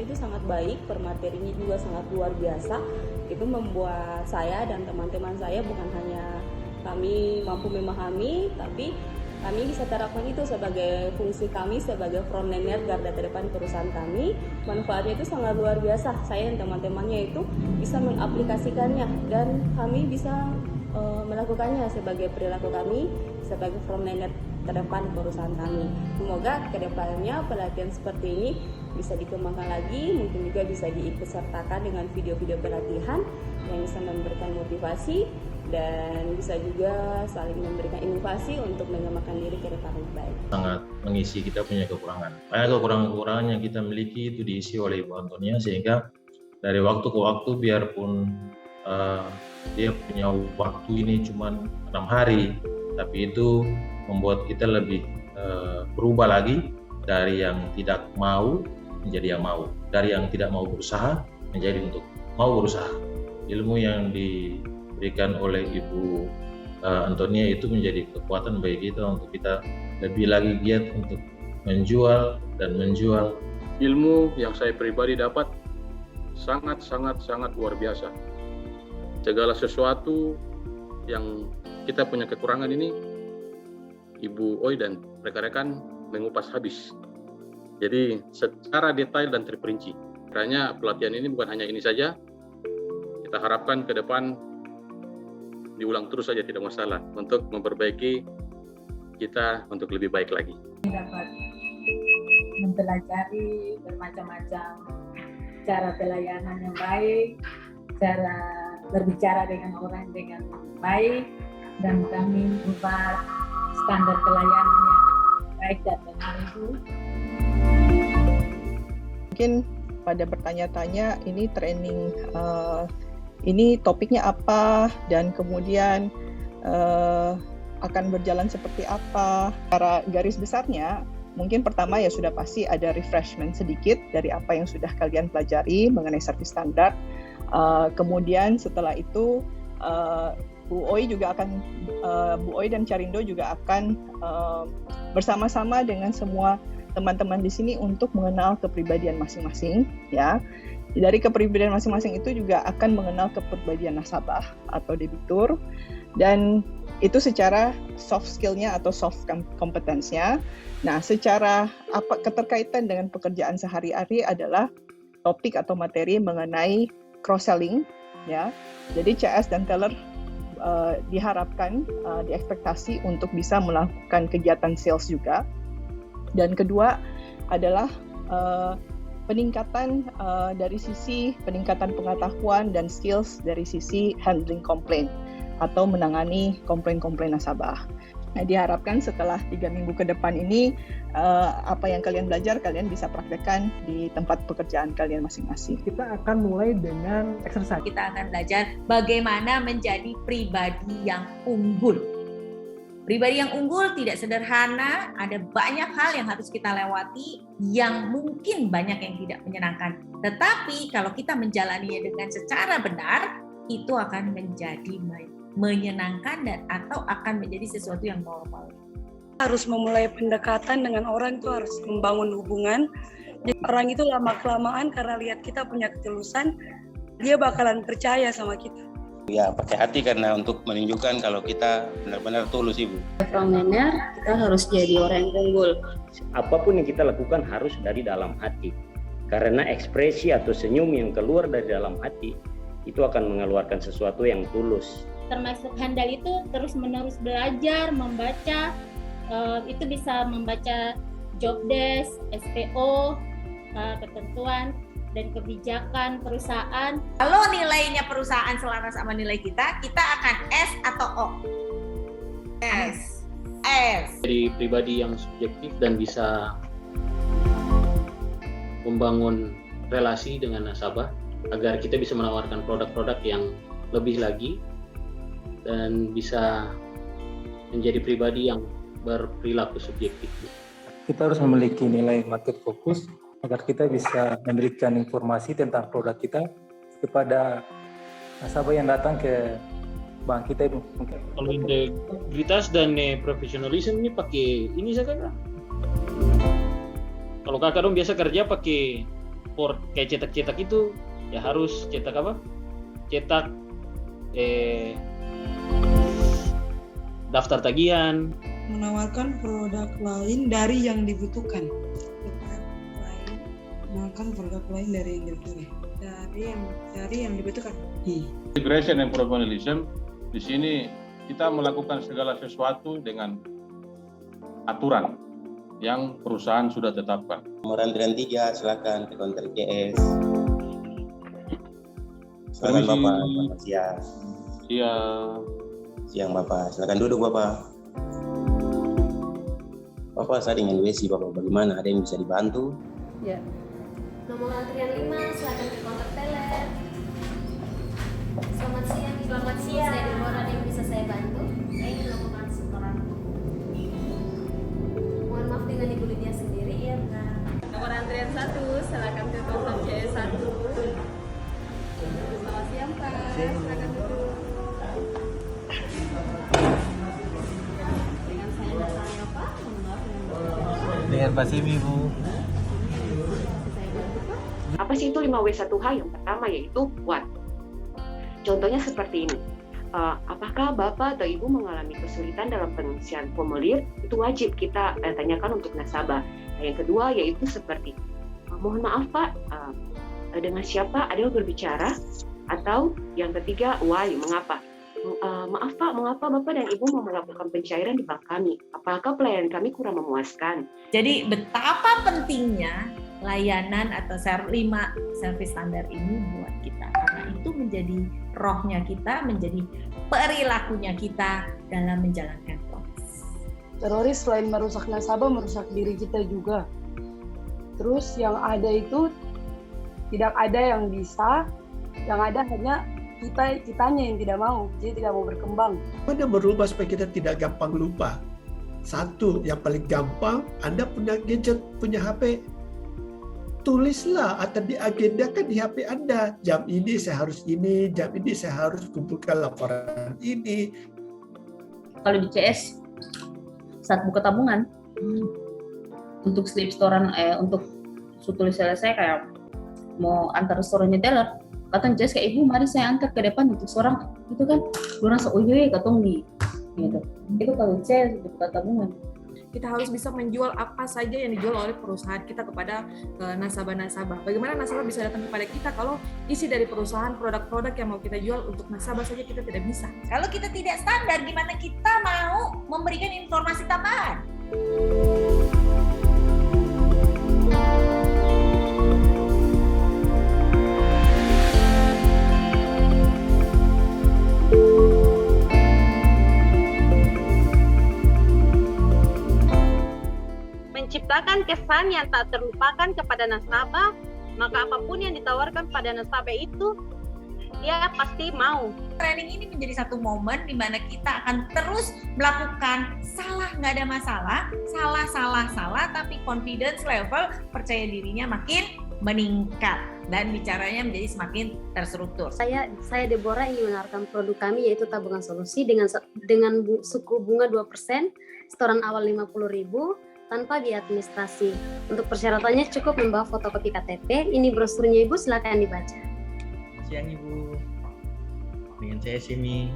itu sangat baik, permaterinya juga sangat luar biasa. Itu membuat saya dan teman-teman saya bukan hanya kami mampu memahami, tapi kami bisa terapkan itu sebagai fungsi kami sebagai frontliner garda terdepan perusahaan kami. Manfaatnya itu sangat luar biasa. Saya dan teman-temannya itu bisa mengaplikasikannya dan kami bisa melakukannya sebagai perilaku kami sebagai frontliner terdepan perusahaan kami. Semoga kedepannya pelatihan seperti ini bisa dikembangkan lagi, mungkin juga bisa diikutsertakan dengan video-video pelatihan yang bisa memberikan motivasi dan bisa juga saling memberikan inovasi untuk mengembangkan diri ke depan lebih baik. Sangat mengisi kita punya kekurangan. Banyak kekurangan-kekurangan yang kita miliki itu diisi oleh Ibu Antonia, sehingga dari waktu ke waktu biarpun dia punya waktu ini cuma 6 hari, tapi itu membuat kita lebih berubah lagi dari yang tidak mau menjadi yang mau, dari yang tidak mau berusaha menjadi untuk mau berusaha. Ilmu yang diberikan oleh Ibu Antonia itu menjadi kekuatan bagi kita untuk kita lebih lagi giat untuk menjual dan menjual. Ilmu yang saya pribadi dapat sangat luar biasa. Segala sesuatu yang kita punya kekurangan ini, Ibu Oi dan rekan-rekan mengupas habis. Jadi secara detail dan terperinci. Karena pelatihan ini bukan hanya ini saja, kita harapkan ke depan diulang terus saja, tidak masalah, untuk memperbaiki kita untuk lebih baik lagi. Dapat mempelajari bermacam-macam cara pelayanan yang baik, cara berbicara dengan orang dengan baik, dan kami membuat standar pelayanan yang baik dan benar itu. Mungkin pada bertanya-tanya ini training ini topiknya apa dan kemudian akan berjalan seperti apa. Secara garis besarnya mungkin pertama ya sudah pasti ada refreshment sedikit dari apa yang sudah kalian pelajari mengenai service standar. Kemudian setelah itu Bu Oi juga akan Bu Oi dan Carindo juga akan bersama-sama dengan semua teman-teman di sini untuk mengenal kepribadian masing-masing, ya. Dari kepribadian masing-masing itu juga akan mengenal kepribadian nasabah atau debitur, dan itu secara soft skill-nya atau soft competence-nya. Nah, secara keterkaitan dengan pekerjaan sehari-hari adalah topik atau materi mengenai cross-selling, ya. Jadi CS dan teller diharapkan, diekspektasi untuk bisa melakukan kegiatan sales juga. Dan kedua adalah peningkatan dari sisi peningkatan pengetahuan dan skills dari sisi handling komplain atau menangani komplain-komplain nasabah. Nah, diharapkan setelah 3 minggu ke depan ini apa yang kalian belajar kalian bisa praktekkan di tempat pekerjaan kalian masing-masing. Kita akan mulai dengan exercise. Kita akan belajar bagaimana menjadi pribadi yang unggul. Pribadi yang unggul tidak sederhana, ada banyak hal yang harus kita lewati yang mungkin banyak yang tidak menyenangkan. Tetapi kalau kita menjalaninya dengan secara benar, itu akan menjadi menyenangkan dan atau akan menjadi sesuatu yang normal. Harus memulai pendekatan dengan orang itu harus membangun hubungan. Jadi orang itu lama-kelamaan karena lihat kita punya ketulusan, dia bakalan percaya sama kita. Ya, pakai hati karena untuk menunjukkan kalau kita benar-benar tulus, Ibu. Frontliner, kita harus jadi orang yang unggul. Apapun yang kita lakukan harus dari dalam hati. Karena ekspresi atau senyum yang keluar dari dalam hati itu akan mengeluarkan sesuatu yang tulus. Termasuk handal itu terus-menerus belajar, membaca, itu bisa membaca job desk, SPO, ketentuan dan kebijakan perusahaan. Kalau nilainya perusahaan selaras sama nilai kita akan S atau O? S. Jadi pribadi yang subjektif dan bisa membangun relasi dengan nasabah agar kita bisa menawarkan produk-produk yang lebih lagi dan bisa menjadi pribadi yang berperilaku subjektif. Kita harus memiliki nilai market fokus agar kita bisa memberikan informasi tentang produk kita kepada nasabah yang datang ke bank kita. Kalau integritas dan profesionalisme ini pakai ini saja kan? Kalau kakak dong biasa kerja pakai support kayak cetak-cetak itu ya harus cetak apa? Cetak daftar tagihan, menawarkan produk lain dari yang dibutuhkan. Menawarkan produk lain dari yang dibutuhkan. Dari yang dibutuhkan. Integration and professionalism, di sini kita melakukan segala sesuatu dengan aturan yang perusahaan sudah tetapkan. Nomor antrian 3, silakan ke counter CS. Silakan Permisi. Bapak, selamat siang. Siang Bapak, silakan duduk Bapak. Bapak, saya dengan WC Bapak, bagaimana? Ada yang bisa dibantu? Ya. Nomor antrian 5, silakan ke counter teller. Selamat siang, Ibu. Selamat siang. Saya Deborah, ada yang bisa saya bantu? Saya ingin melakukan setoran. Mohon maaf dengan Ibu Lydia sendiri. Iya, benar. Nomor antrian 1, silakan ke counter CS1. Selamat siang, Pak. Silakan duduk. Dengan saya datangnya, Pak. Mohon maaf Dengan Pak Simi, Bu. Apa sih itu 5W1H? Yang pertama yaitu what. Contohnya seperti ini. Apakah Bapak atau Ibu mengalami kesulitan dalam pengisian formulir? Itu wajib kita tanyakan untuk nasabah. Nah, yang kedua yaitu seperti, mohon maaf Pak, dengan siapa ada yang berbicara? Atau yang ketiga, why, mengapa? Maaf Pak, mengapa Bapak dan Ibu mau melakukan pencairan di bank kami? Apakah pelayanan kami kurang memuaskan? Jadi betapa pentingnya layanan atau 5 service standar ini buat kita, karena itu menjadi rohnya kita, menjadi perilakunya kita dalam menjalankan proses. Teroris selain merusak nasabah, merusak diri kita juga. Terus yang ada itu tidak ada yang bisa, yang ada hanya kitanya yang tidak mau, jadi tidak mau berkembang. Mana berubah supaya kita tidak gampang lupa? Satu, yang paling gampang, Anda punya gadget, punya HP, tulislah atau diagendakan di HP Anda. Jam ini saya harus ini, jam ini saya harus kumpulkan laporan ini. Kalau di CS, saat buka tabungan, untuk slip storan, untuk tulis selesai kayak mau antar restorannya teller, katanya CS kayak Ibu, mari saya antar ke depan untuk seorang, itu kan, orang se-uyuy katong di, gitu. Itu kalau CS buka tabungan. Kita harus bisa menjual apa saja yang dijual oleh perusahaan kita kepada nasabah-nasabah. Bagaimana nasabah bisa datang kepada kita kalau isi dari perusahaan produk-produk yang mau kita jual untuk nasabah saja kita tidak bisa. Kalau kita tidak standar, gimana kita mau memberikan informasi tambahan? Menciptakan kesan yang tak terlupakan kepada nasabah, maka apapun yang ditawarkan pada nasabah itu, dia pasti mau. Training ini menjadi satu momen di mana kita akan terus melakukan salah, nggak ada masalah, salah, tapi confidence level, percaya dirinya makin meningkat dan bicaranya menjadi semakin terstruktur. Saya Deborah ingin menawarkan produk kami yaitu tabungan solusi dengan suku bunga 2%, setoran awal 50.000 tanpa biaya administrasi. Untuk persyaratannya cukup membawa fotokopi KTP. Ini brosurnya Ibu, silakan dibaca. Siang Ibu, dengan saya Simi.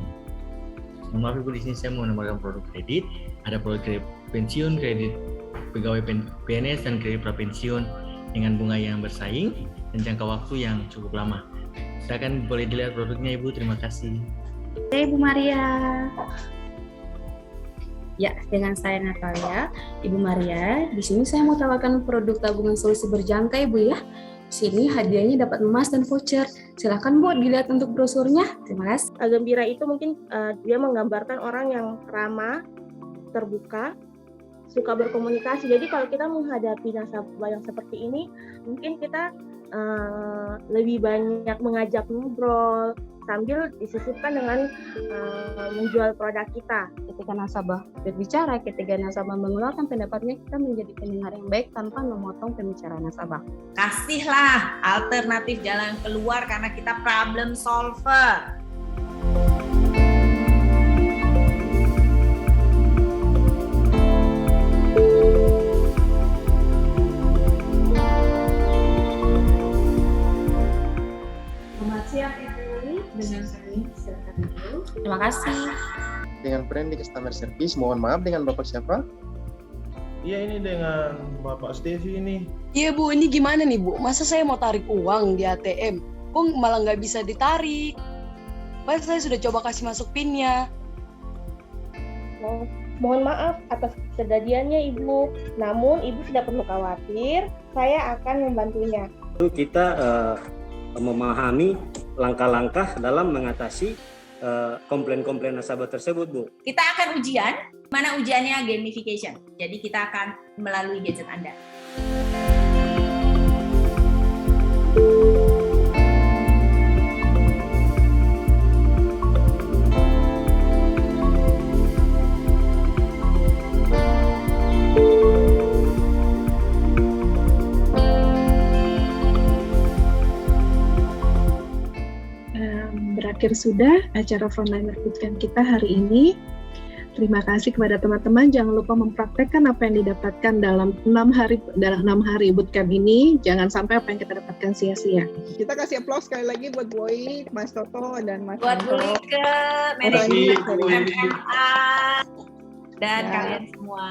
Maaf Ibu, di sini saya mau menawarkan produk kredit. Ada produk kredit pensiun, kredit pegawai PNS dan kredit prapensiun dengan bunga yang bersaing dan jangka waktu yang cukup lama. Silakan boleh dilihat produknya Ibu. Terima kasih. Saya Ibu Maria. Ya, dengan saya Natalia, Ibu Maria. Di sini saya mau tawarkan produk tabungan solusi berjangka, Ibu ya. Di sini hadiahnya dapat emas dan voucher. Silakan Bu dilihat untuk brosurnya. Terima kasih. Gembira itu mungkin dia menggambarkan orang yang ramah, terbuka, suka berkomunikasi. Jadi kalau kita menghadapi nasabah yang seperti ini, mungkin kita lebih banyak mengajak ngobrol sambil disisipkan dengan menjual produk kita. Ketika nasabah berbicara, ketika nasabah mengeluarkan pendapatnya, kita menjadi pendengar yang baik tanpa memotong pembicaraan nasabah. Kasihlah alternatif jalan keluar karena kita problem solver. Customer Service. Mohon maaf, dengan Bapak siapa? Iya, ini dengan Bapak Stevi ini. Iya Bu, ini gimana nih Bu? Masa saya mau tarik uang di ATM, kok malah nggak bisa ditarik? Padahal saya sudah coba kasih masuk PIN-nya. Mohon maaf atas kejadiannya Ibu. Namun Ibu tidak perlu khawatir, saya akan membantunya. Kita memahami langkah-langkah dalam mengatasi komplain-komplain nasabah tersebut, Bu. Kita akan ujian, mana ujiannya gamification. Jadi kita akan melalui gadget Anda. Berakhir sudah acara Frontliner Bootcamp kita hari ini. Terima kasih kepada teman-teman. Jangan lupa mempraktekkan apa yang didapatkan dalam 6 hari bootcamp ini. Jangan sampai apa yang kita dapatkan sia-sia. Kita kasih applause sekali lagi buat Boy, Mas Toto, dan Mas Buat Bu Ike, manajemen MMA, dan kalian semua.